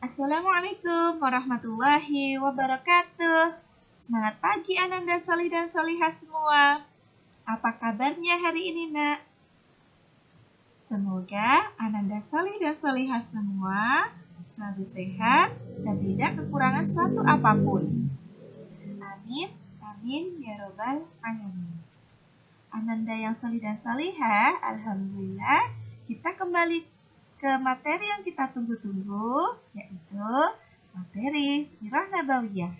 Assalamualaikum warahmatullahi wabarakatuh. Semangat pagi Ananda Solih dan Solihah semua. Apa kabarnya hari ini, Nak? Semoga Ananda Solih dan Solihah semua selalu sehat dan tidak kekurangan suatu apapun. Amin, amin, ya robbal alamin. Ananda yang solih dan solihah, alhamdulillah kita kembali ke materi yang kita tunggu-tunggu, yaitu materi Sirah Nabawiyah.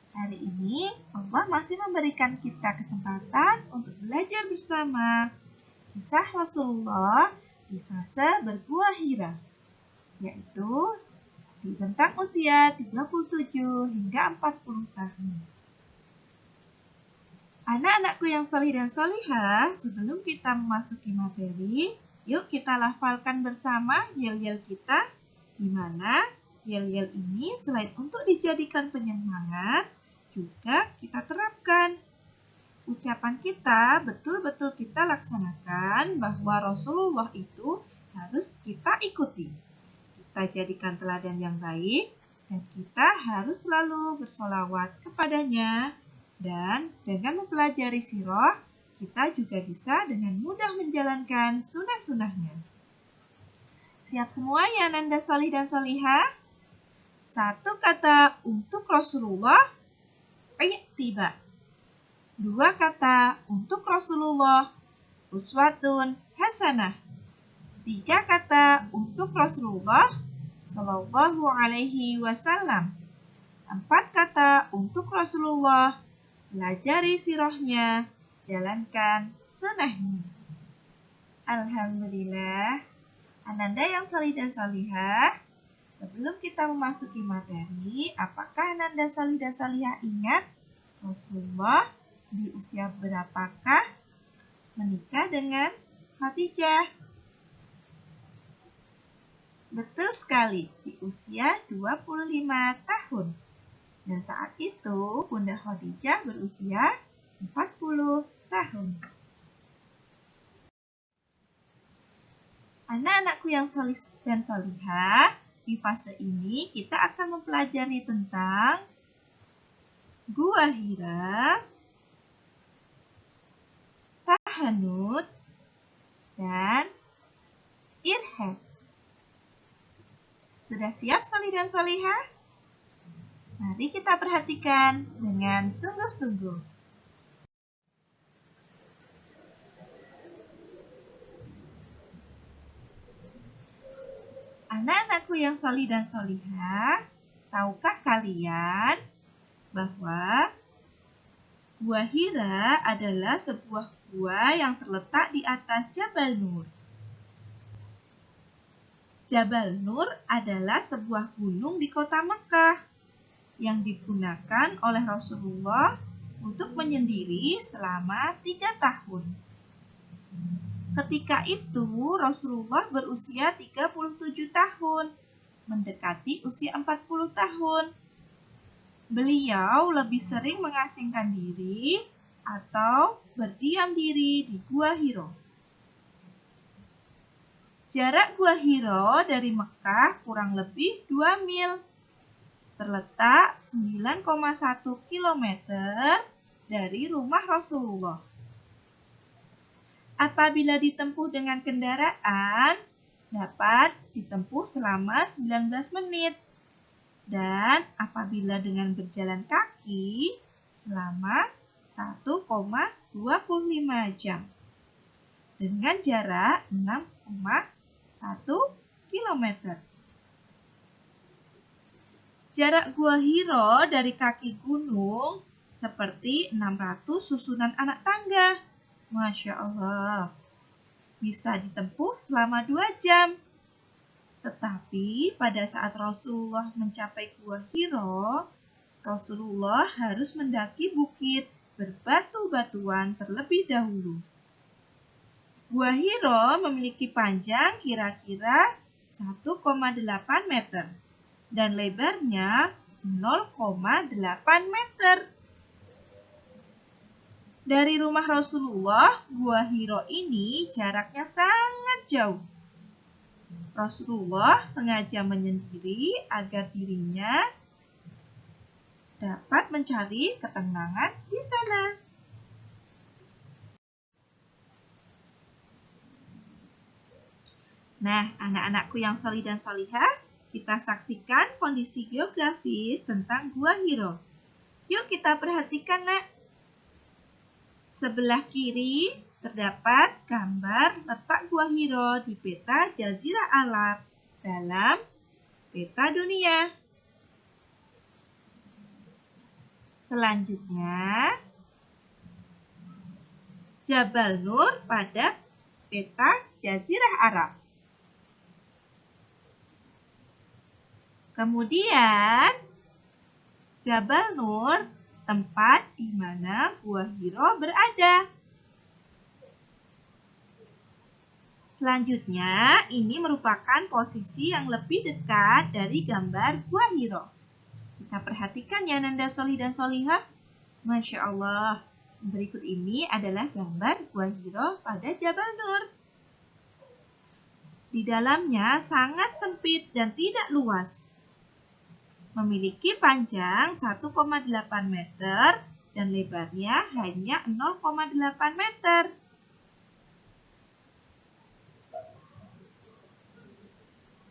Hari ini Allah masih memberikan kita kesempatan untuk belajar bersama kisah Rasulullah di fase berbuah Hira, yaitu di rentang usia 37 hingga 40 tahun. Anak-anakku yang solih dan solihah, sebelum kita memasuki materi, yuk kita lafalkan bersama yel-yel kita, di mana yel-yel ini selain untuk dijadikan penyemangat, juga kita terapkan. Ucapan kita betul-betul kita laksanakan bahwa Rasulullah itu harus kita ikuti. Kita jadikan teladan yang baik, dan kita harus selalu bersolawat kepadanya. Dan dengan mempelajari sirah, kita juga bisa dengan mudah menjalankan sunnah-sunnahnya. Siap semua ya Nanda Solih dan Solihah? Satu kata untuk Rasulullah, tiba. Dua kata untuk Rasulullah, uswatun hasanah. Tiga kata untuk Rasulullah, sallallahu alaihi wasallam. Empat kata untuk Rasulullah, pelajari sirahnya, jalankan sunnahnya. Alhamdulillah, Ananda yang solih dan solihah, sebelum kita memasuki materi, apakah Ananda solih dan solihah ingat Rasulullah di usia berapakah menikah dengan Khadijah? Betul sekali, di usia 25 tahun. Dan saat itu, Bunda Khadijah berusia 40 tahun. Anak-anakku yang solih dan solihah, di fase ini kita akan mempelajari tentang Gua Hira, Tahanut, dan Irhes. Sudah siap solih dan solihah? Mari kita perhatikan dengan sungguh-sungguh. Anak-anakku yang solih dan solihah, tahukah kalian bahwa Gua Hira adalah sebuah gua yang terletak di atas Jabal Nur? Jabal Nur adalah sebuah gunung di kota Mekah yang digunakan oleh Rasulullah untuk menyendiri selama 3 tahun. Ketika itu Rasulullah berusia 37 tahun, mendekati usia 40 tahun. Beliau lebih sering mengasingkan diri atau berdiam diri di Gua Hira. Jarak Gua Hira dari Mekah kurang lebih 2 mil. Terletak 9,1 km dari rumah Rasulullah. Apabila ditempuh dengan kendaraan, dapat ditempuh selama 19 menit. Dan apabila dengan berjalan kaki, selama 1,25 jam. Dengan jarak 6,1 km. Jarak Gua Hira dari kaki gunung seperti 600 susunan anak tangga. Masya Allah. Bisa ditempuh selama 2 jam. Tetapi pada saat Rasulullah mencapai Gua Hira, Rasulullah harus mendaki bukit berbatu-batuan terlebih dahulu. Gua Hira memiliki panjang kira-kira 1,8 meter. Dan lebarnya 0,8 meter. Dari rumah Rasulullah, Gua Hira ini jaraknya sangat jauh. Rasulullah sengaja menyendiri agar dirinya dapat mencari ketenangan di sana. Nah, anak-anakku yang solih dan solihah, kita saksikan kondisi geografis tentang Gua Hiro. Yuk kita perhatikan, Nak. Sebelah kiri terdapat gambar letak Gua Hiro di peta Jazirah Arab dalam peta dunia. Selanjutnya, Jabal Nur pada peta Jazirah Arab. Kemudian, Jabal Nur, tempat di mana Gua Hiro berada. Selanjutnya, ini merupakan posisi yang lebih dekat dari gambar Gua Hiro. Kita perhatikan ya Nanda Solih dan Solihah. Masya Allah. Berikut ini adalah gambar Gua Hiro pada Jabal Nur. Di dalamnya sangat sempit dan tidak luas. Memiliki panjang 1,8 meter dan lebarnya hanya 0,8 meter.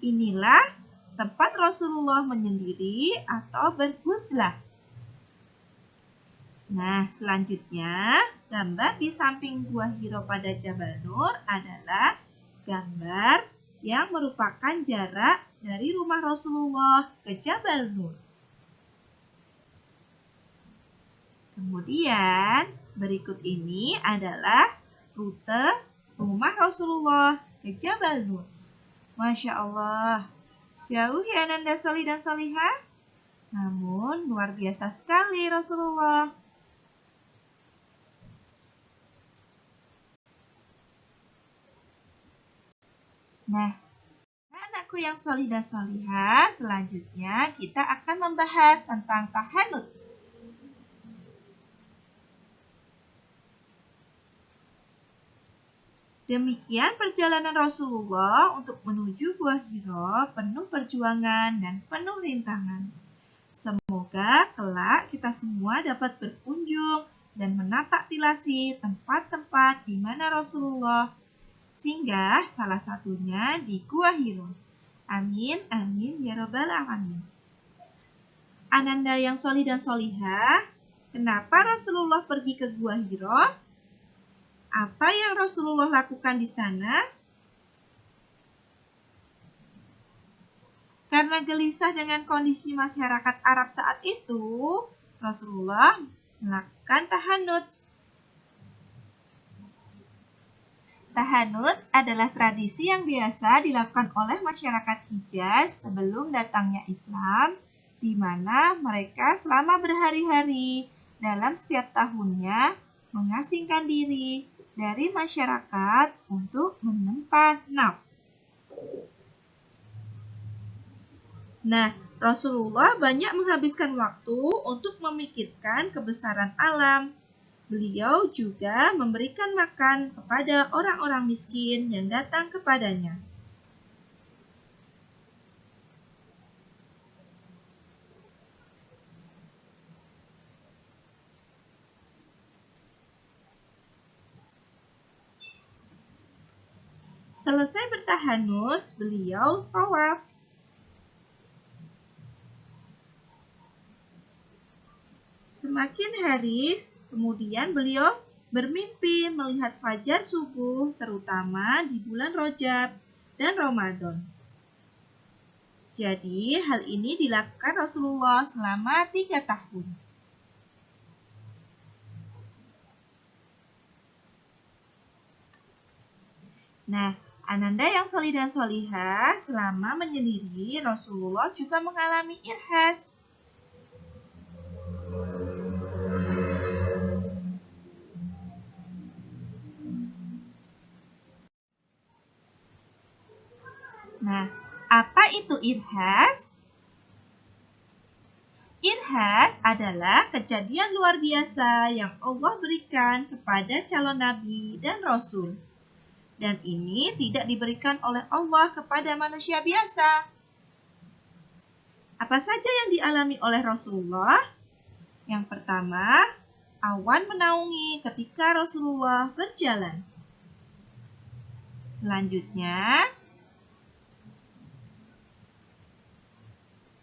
Inilah tempat Rasulullah menyendiri atau berhuzlah. Nah, selanjutnya gambar di samping Gua Hiro pada Jabal Nur adalah gambar yang merupakan jarak dari rumah Rasulullah ke Jabal Nur. Kemudian berikut ini adalah rute rumah Rasulullah ke Jabal Nur. Masya Allah, jauh ya Nanda Solih dan Solihah. Namun luar biasa sekali Rasulullah. Nah, anakku yang solih dan solihah, selanjutnya kita akan membahas tentang tahanut. Demikian perjalanan Rasulullah untuk menuju Gua Hiro penuh perjuangan dan penuh rintangan. Semoga kelak kita semua dapat berkunjung dan menapaktilasi tempat-tempat di mana Rasulullah singgah, salah satunya di Gua Hiro. Amin, amin, ya Rabbal Alamin. Ananda yang solih dan solihah, kenapa Rasulullah pergi ke Gua Hiro? Apa yang Rasulullah lakukan di sana? Karena gelisah dengan kondisi masyarakat Arab saat itu, Rasulullah melakukan tahanut. Tahanut adalah tradisi yang biasa dilakukan oleh masyarakat Hijaz sebelum datangnya Islam, di mana mereka selama berhari-hari dalam setiap tahunnya mengasingkan diri dari masyarakat untuk menempa nafs. Nah, Rasulullah banyak menghabiskan waktu untuk memikirkan kebesaran alam. Beliau juga memberikan makan kepada orang-orang miskin yang datang kepadanya. Selesai bertahanut, beliau tawaf. Semakin hari, kemudian beliau bermimpi melihat fajar subuh, terutama di bulan Rajab dan Ramadan. Jadi, hal ini dilakukan Rasulullah selama 3 tahun. Nah, Ananda yang solih dan solihah, selama menyendiri, Rasulullah juga mengalami irhas. Nah, apa itu irhas? Irhas adalah kejadian luar biasa yang Allah berikan kepada calon nabi dan rasul. Dan ini tidak diberikan oleh Allah kepada manusia biasa. Apa saja yang dialami oleh Rasulullah? Yang pertama, awan menaungi ketika Rasulullah berjalan. Selanjutnya,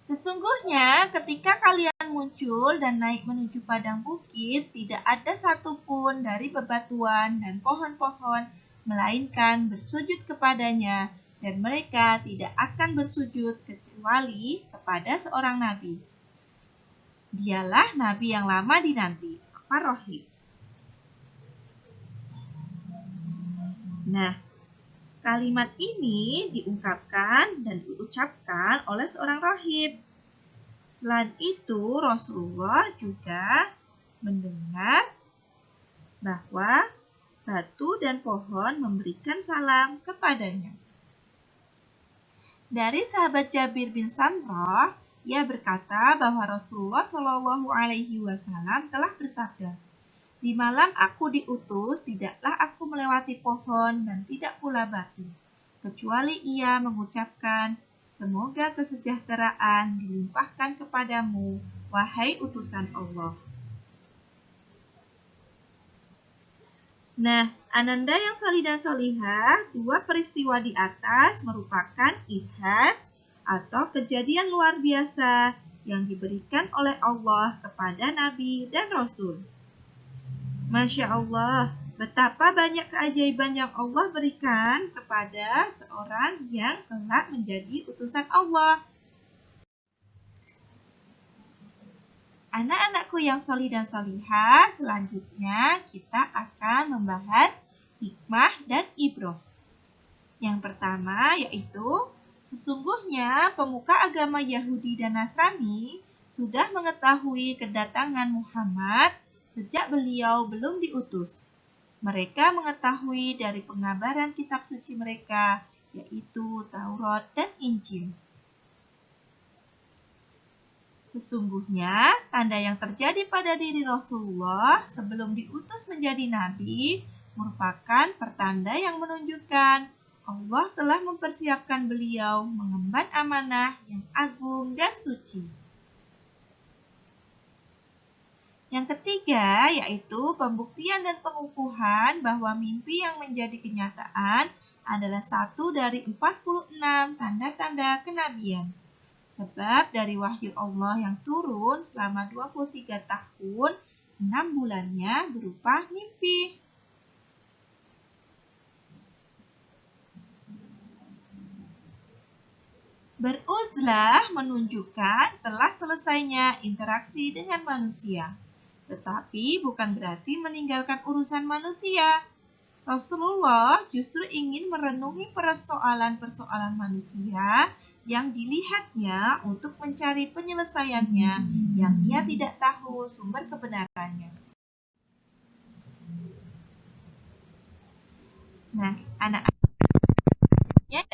sesungguhnya ketika kalian muncul dan naik menuju padang bukit, tidak ada satupun dari bebatuan dan pohon-pohon, melainkan bersujud kepadanya, dan mereka tidak akan bersujud kecuali kepada seorang nabi. Dialah nabi yang lama dinanti, Ar-Rahim. Nah, kalimat ini diungkapkan dan diucapkan oleh seorang rahib. Selain itu, Rasulullah juga mendengar bahwa batu dan pohon memberikan salam kepadanya. Dari sahabat Jabir bin Samrah, ia berkata bahwa Rasulullah Shallallahu Alaihi Wasallam telah bersabda, "Di malam aku diutus, tidaklah aku melewati pohon dan tidak pula batu, kecuali ia mengucapkan, semoga kesejahteraan dilimpahkan kepadamu, wahai utusan Allah." Nah, Ananda yang salih dan solihah, dua peristiwa di atas merupakan ibhas atau kejadian luar biasa yang diberikan oleh Allah kepada Nabi dan Rasul. Masya Allah, betapa banyak keajaiban yang Allah berikan kepada seorang yang kelak menjadi utusan Allah. Anak-anakku yang solih dan solihah, selanjutnya kita akan membahas hikmah dan ibroh. Yang pertama yaitu, sesungguhnya pemuka agama Yahudi dan Nasrani sudah mengetahui kedatangan Muhammad sejak beliau belum diutus. Mereka mengetahui dari pengabaran kitab suci mereka, yaitu Taurat dan Injil. Sesungguhnya, tanda yang terjadi pada diri Rasulullah sebelum diutus menjadi nabi merupakan pertanda yang menunjukkan Allah telah mempersiapkan beliau mengemban amanah yang agung dan suci. Yang ketiga yaitu pembuktian dan pengukuhan bahwa mimpi yang menjadi kenyataan adalah satu dari 46 tanda-tanda kenabian. Sebab dari wahyu Allah yang turun selama 23 tahun, 6 bulannya berupa mimpi. Beruzlah menunjukkan telah selesainya interaksi dengan manusia. Tetapi bukan berarti meninggalkan urusan manusia. Rasulullah justru ingin merenungi persoalan-persoalan manusia yang dilihatnya untuk mencari penyelesaiannya yang ia tidak tahu sumber kebenarannya. Nah, anak-anaknya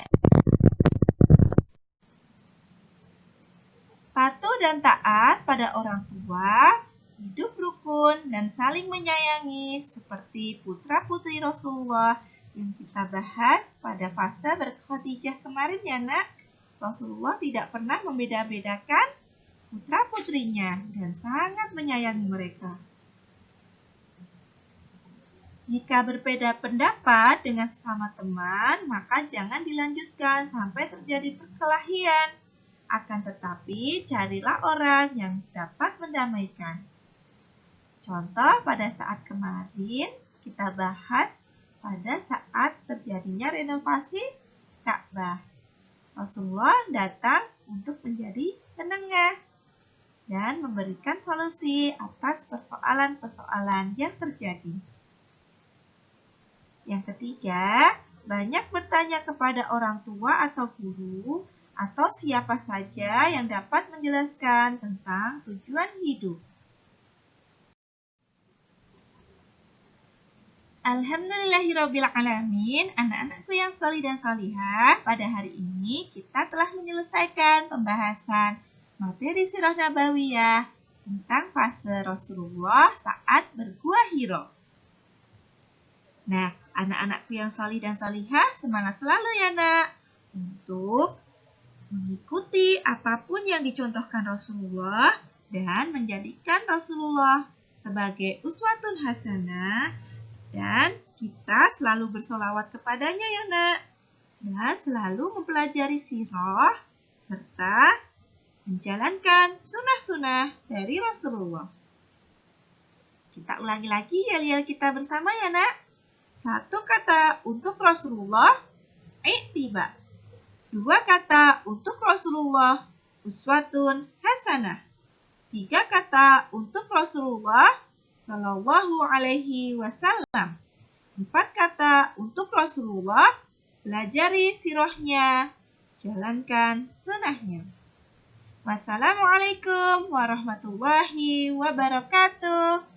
patuh dan taat pada orang tua, hidup rukun dan saling menyayangi seperti putra-putri Rasulullah yang kita bahas pada fase berkhadijah kemarin ya nak. Rasulullah tidak pernah membeda-bedakan putra-putrinya dan sangat menyayangi mereka. Jika berbeda pendapat dengan sesama teman, maka jangan dilanjutkan sampai terjadi perkelahian. Akan tetapi, carilah orang yang dapat mendamaikan. Contoh pada saat kemarin kita bahas pada saat terjadinya renovasi Ka'bah. Rasulullah datang untuk menjadi penengah dan memberikan solusi atas persoalan-persoalan yang terjadi. Yang ketiga, banyak bertanya kepada orang tua atau guru atau siapa saja yang dapat menjelaskan tentang tujuan hidup. Alhamdulillahirrabbilalamin, anak-anakku yang solih dan solihah, pada hari ini kita telah menyelesaikan pembahasan materi Sirah Nabawiyah tentang fase Rasulullah saat bergua Hiro. Nah, Anak-anakku yang salih dan salihah, semangat selalu ya nak untuk mengikuti apapun yang dicontohkan Rasulullah dan menjadikan Rasulullah sebagai uswatun hasanah, dan kita selalu bersolawat kepadanya ya nak, dan selalu mempelajari sirah serta menjalankan sunnah-sunnah dari Rasulullah. Kita ulangi lagi yel-yel kita bersama ya nak. 1 kata untuk Rasulullah, i'tiba. 2 kata untuk Rasulullah, uswatun hasanah. 3 kata untuk Rasulullah, sallallahu alaihi wasallam. 4 kata untuk Rasulullah, pelajari sirahnya, jalankan sunnahnya. Wassalamualaikum warahmatullahi wabarakatuh.